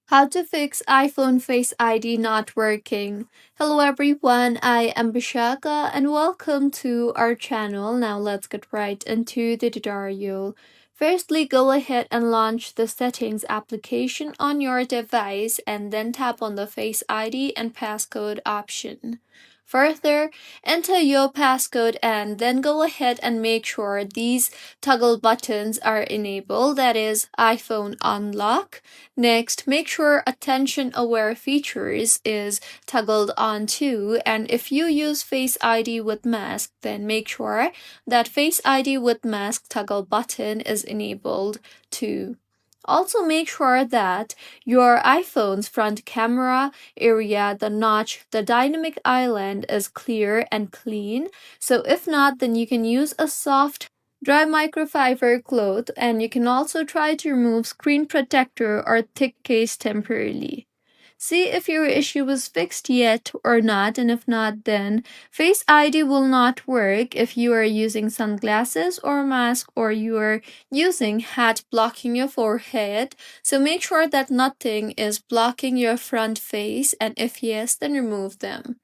How to fix iPhone Face ID not working. Hello everyone, I am Bishaka and welcome to our channel. Now let's get right into the tutorial. Firstly, go ahead and launch the settings application on your device and then tap on the Face ID and passcode option. Further, enter your passcode and then go ahead and make sure these toggle buttons are enabled, that is iPhone unlock. Next, make sure attention aware features is toggled on too, and if you use Face ID with mask, then make sure that Face ID with mask toggle button is enabled too. Also, make sure that your iPhone's front camera area, the notch, the dynamic island is clear and clean. So, if not, then you can use a soft dry microfiber cloth, and you can also try to remove screen protector or thick case temporarily. See if your issue was fixed yet or not, and if not, then Face ID will not work if you are using sunglasses or mask or you are using hat blocking your forehead. So make sure that nothing is blocking your front face, and if yes, then remove them.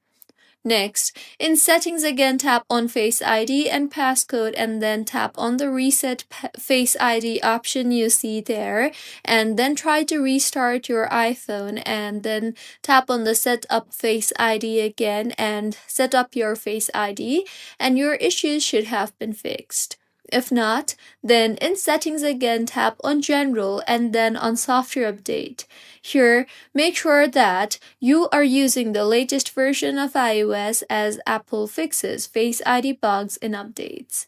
Next, in settings again tap on Face ID and passcode and then tap on the reset Face ID option you see there, and then try to restart your iPhone and then tap on the set up Face ID again and set up your Face ID, and your issues should have been fixed. If not, then in settings again tap on general and then on software update. Here, make sure that you are using the latest version of iOS as Apple fixes Face ID bugs and updates.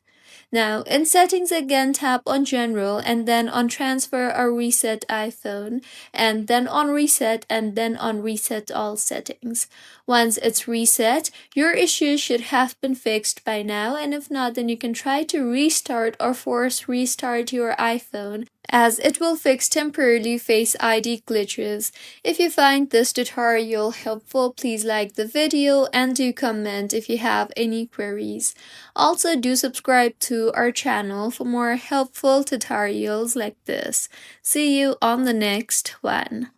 Now, in settings again, tap on general and then on transfer or reset iPhone, and then on reset and then on reset all settings. Once it's reset, your issue should have been fixed by now, and if not, then you can try to restart or force restart your iPhone, as it will fix temporarily Face ID glitches. If you find this tutorial helpful, please like the video and do comment if you have any queries. Also, do subscribe to our channel for more helpful tutorials like this. See you on the next one.